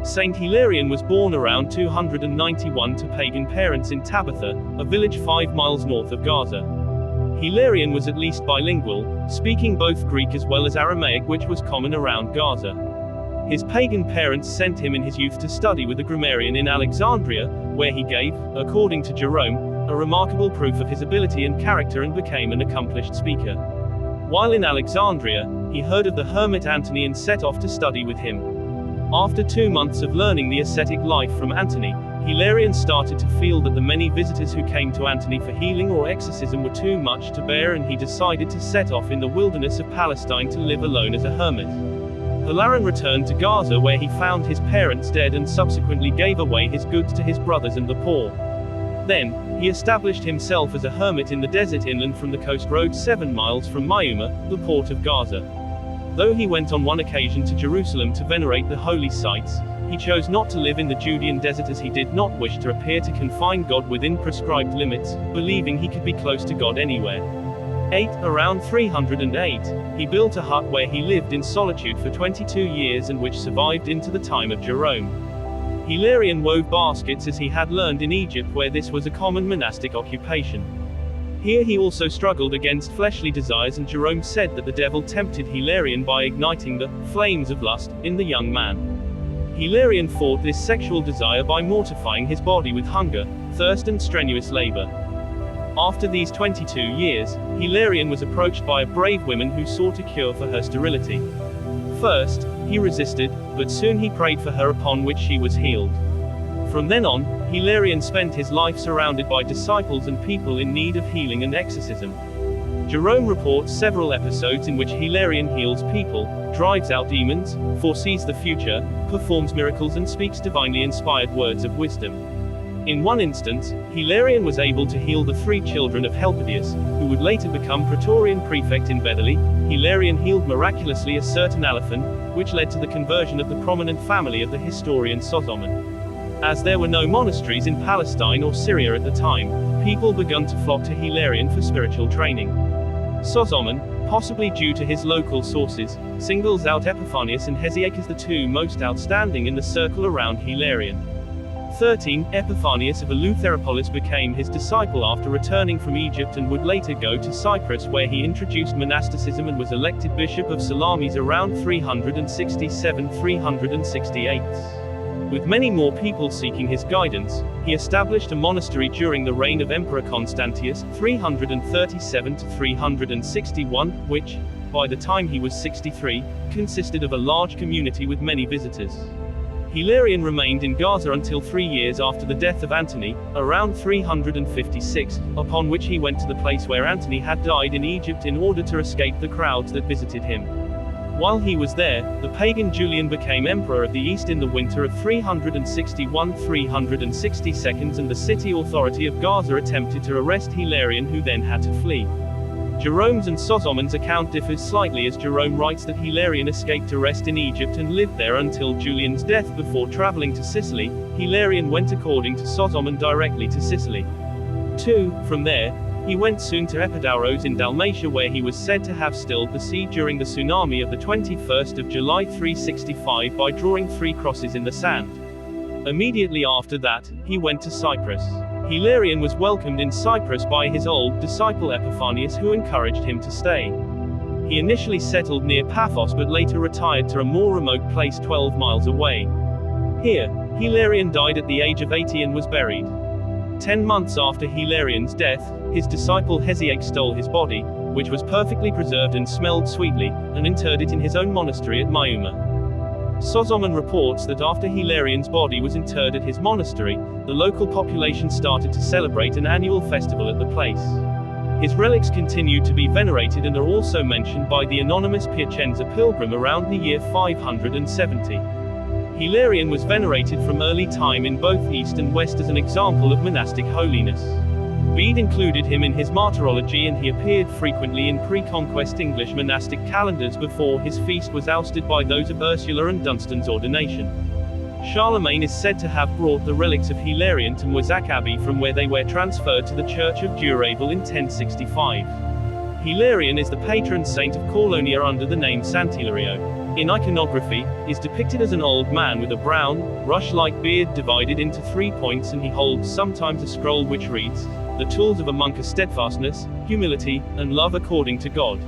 Saint Hilarion was born around 291 to pagan parents in Tabitha, a village 5 miles north of Gaza. Hilarion was at least bilingual, speaking both Greek as well as Aramaic, which was common around Gaza. His pagan parents sent him in his youth to study with a grammarian in Alexandria, where he gave, according to Jerome, a remarkable proof of his ability and character and became an accomplished speaker. While in Alexandria, he heard of the hermit Antony and set off to study with him. After 2 months of learning the ascetic life from Antony, Hilarion started to feel that the many visitors who came to Antony for healing or exorcism were too much to bear, and he decided to set off in the wilderness of Palestine to live alone as a hermit. Hilarion returned to Gaza, where he found his parents dead and subsequently gave away his goods to his brothers and the poor. Then, he established himself as a hermit in the desert inland from the coast road 7 miles from Mayuma, the port of Gaza. Though he went on one occasion to Jerusalem to venerate the holy sites, he chose not to live in the Judean desert, as he did not wish to appear to confine God within prescribed limits, believing he could be close to God anywhere. Around 308, he built a hut where he lived in solitude for 22 years and which survived into the time of Jerome. Hilarion wove baskets as he had learned in Egypt, where this was a common monastic occupation. Here he also struggled against fleshly desires, and Jerome said that the devil tempted Hilarion by igniting the flames of lust in the young man. Hilarion fought this sexual desire by mortifying his body with hunger, thirst and strenuous labor. After these 22 years, Hilarion was approached by a brave woman who sought a cure for her sterility. First, he resisted, but soon he prayed for her, upon which she was healed. From then on, Hilarion spent his life surrounded by disciples and people in need of healing and exorcism. Jerome reports several episodes in which Hilarion heals people, drives out demons, foresees the future, performs miracles and speaks divinely inspired words of wisdom. In one instance, Hilarion was able to heal the 3 children of Helpidius, who would later become Praetorian prefect in Bedeli. Hilarion healed miraculously a certain elephant, which led to the conversion of the prominent family of the historian Sosomon. As there were no monasteries in Palestine or Syria at the time, people began to flock to Hilarion for spiritual training. Sosomon, possibly due to his local sources, singles out Epiphanius and Hesychius as the 2 most outstanding in the circle around Hilarion. 13. Epiphanius of Eleutheropolis became his disciple after returning from Egypt and would later go to Cyprus, where he introduced monasticism and was elected bishop of Salamis around 367-368. With many more people seeking his guidance, he established a monastery during the reign of Emperor Constantius, 337-361, which, by the time he was 63, consisted of a large community with many visitors. Hilarion remained in Gaza until 3 years after the death of Antony, around 356, upon which he went to the place where Antony had died in Egypt in order to escape the crowds that visited him. While he was there, the pagan Julian became emperor of the East in the winter of 361-362, and the city authority of Gaza attempted to arrest Hilarion, who then had to flee. Jerome's and Sosomon's account differs slightly, as Jerome writes that Hilarion escaped arrest in Egypt and lived there until Julian's death before traveling to Sicily. Hilarion went, according to Sosomon, directly to Sicily. 2. From there, he went soon to Epidauros in Dalmatia, where he was said to have stilled the sea during the tsunami of the 21st of July 365 by drawing 3 crosses in the sand. Immediately after that, he went to Cyprus. Hilarion was welcomed in Cyprus by his old disciple Epiphanius, who encouraged him to stay. He initially settled near Paphos but later retired to a more remote place 12 miles away. Here, Hilarion died at the age of 80 and was buried. 10 months after Hilarion's death, his disciple Hesychius stole his body, which was perfectly preserved and smelled sweetly, and interred it in his own monastery at Mayuma. Sosomon reports that after Hilarion's body was interred at his monastery, the local population started to celebrate an annual festival at the place. His relics continued to be venerated and are also mentioned by the anonymous Piacenza pilgrim around the year 570. Hilarion was venerated from early time in both East and West as an example of monastic holiness. Bede included him in his martyrology, and he appeared frequently in pre-conquest English monastic calendars before his feast was ousted by those of Ursula and Dunstan's ordination. Charlemagne is said to have brought the relics of Hilarion to Moissac Abbey, from where they were transferred to the Church of Duravel in 1065. Hilarion is the patron saint of Caulonia under the name Sant'Hilario. in iconography, is depicted as an old man with a brown, rush-like beard divided into 3 points, and he holds sometimes a scroll which reads, "The tools of a monk are steadfastness, humility, and love according to God."